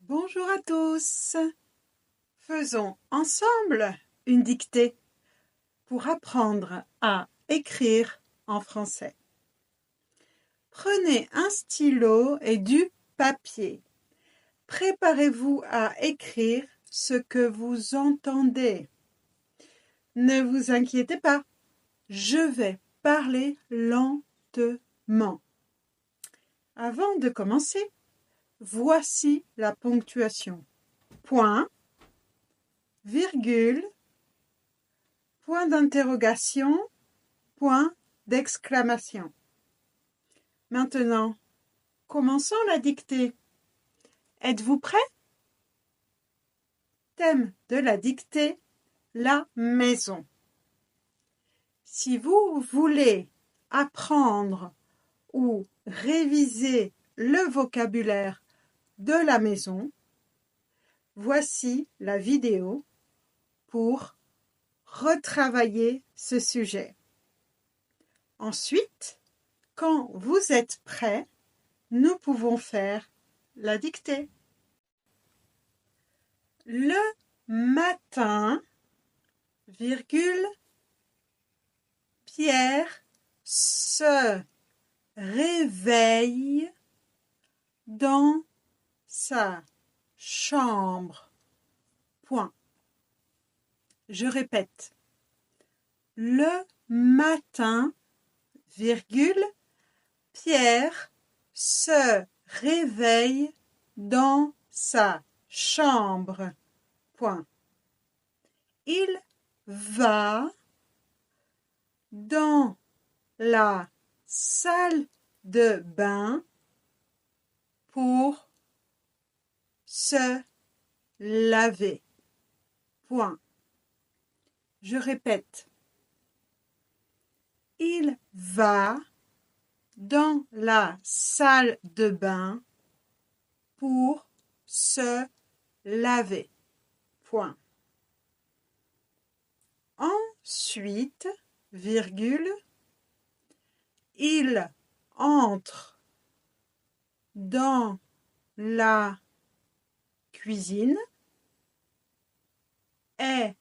Bonjour à tous. Faisons ensemble une dictée pour apprendre à écrire en français. Prenez un stylo et du papier. Préparez-vous à écrire ce que vous entendez. Ne vous inquiétez pas, je vais parler lentement. Avant de commencer, voici la ponctuation. Point, virgule, point d'interrogation, point d'exclamation. Maintenant, commençons la dictée. Êtes-vous prêts? Thème de la dictée, la maison. Si vous voulez apprendre ou réviser le vocabulaire de la maison, voici la vidéo pour retravailler ce sujet. Ensuite, quand vous êtes prêts, nous pouvons faire la dictée. Le matin, virgule, Pierre se réveille dans sa chambre. Point. Je répète. Le matin, virgule, Pierre se réveille dans sa chambre. Point. Il va dans la salle de bain pour se laver. Point. Je répète. Il va dans la salle de bain pour se laver. Point. Ensuite, virgule, il entre dans la cuisine et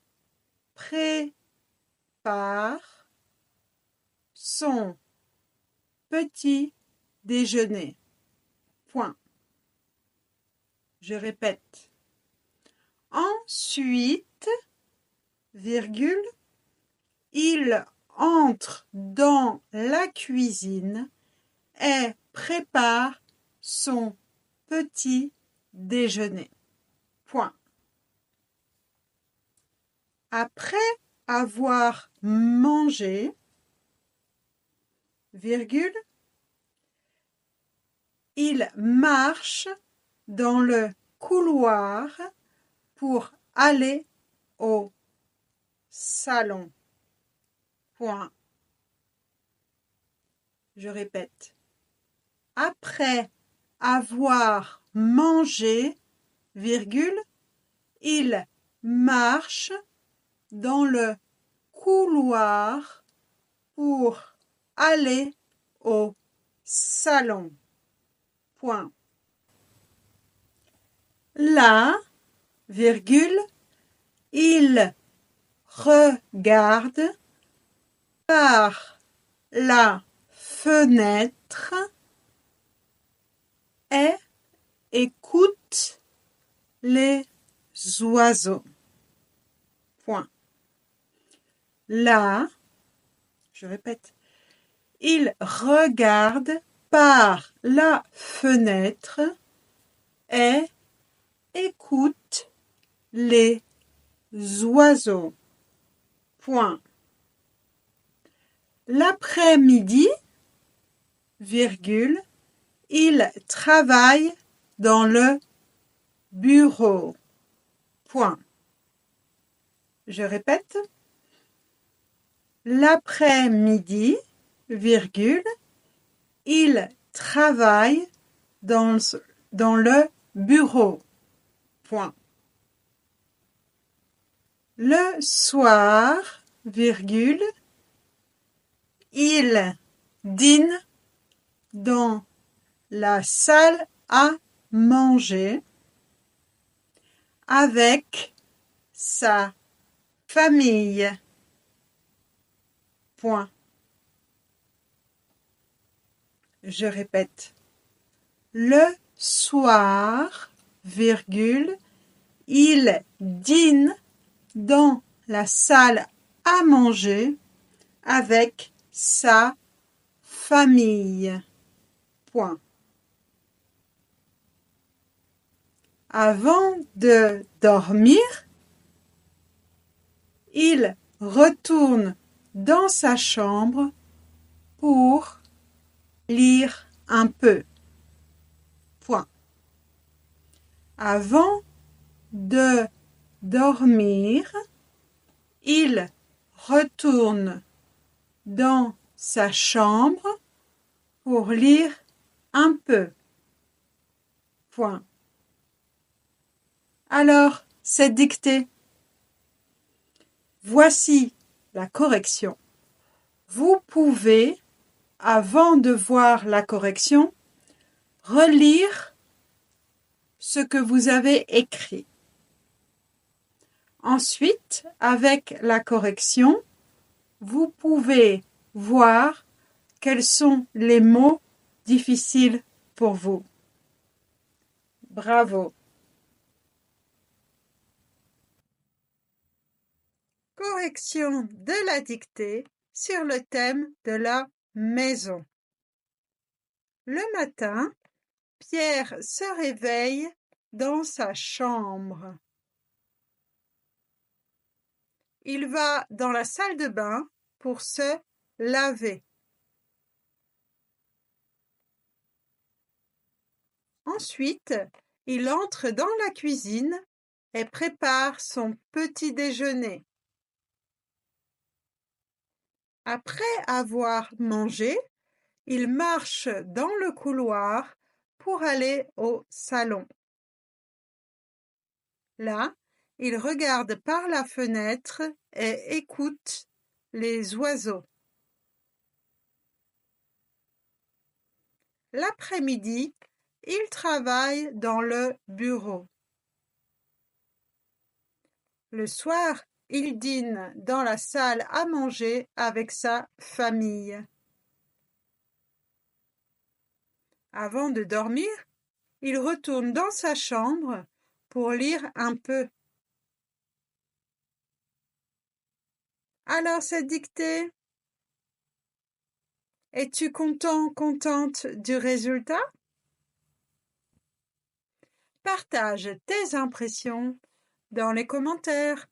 prépare son petit déjeuner. Point. Je répète. Ensuite, virgule, il entre dans la cuisine et prépare son petit déjeuner. Point. Après avoir mangé, virgule, il marche dans le couloir pour aller au salon. Point. Je répète. Après avoir mangé, virgule, il marche dans le couloir pour aller au salon. Point. Là, virgule, il regarde par la fenêtre et écoute les oiseaux. Point. Là, je répète, il regarde par la fenêtre et écoute les oiseaux. Point. L'après-midi, virgule, il travaille dans le bureau. Point. Je répète. L'après-midi, virgule, il travaille dans le bureau. Point. Le soir, virgule, il dîne dans la salle à manger. avec sa famille. Point. Je répète. Le soir, virgule, il dîne dans la salle à manger avec sa famille. Point. Avant de dormir, il retourne dans sa chambre pour lire un peu. Point. Avant de dormir, il retourne dans sa chambre pour lire un peu. Point. Alors, c'est dicté. Voici la correction. Vous pouvez, avant de voir la correction, relire ce que vous avez écrit. Ensuite, avec la correction, vous pouvez voir quels sont les mots difficiles pour vous. Bravo! Correction de la dictée sur le thème de la maison. Le matin, Pierre se réveille dans sa chambre. Il va dans la salle de bain pour se laver. Ensuite, il entre dans la cuisine et prépare son petit déjeuner. Après avoir mangé, il marche dans le couloir pour aller au salon. Là, il regarde par la fenêtre et écoute les oiseaux. L'après-midi, il travaille dans le bureau. Le soir, il dîne dans la salle à manger avec sa famille. Avant de dormir, il retourne dans sa chambre pour lire un peu. Alors, c'est dicté. Es-tu content, contente du résultat? Partage tes impressions dans les commentaires.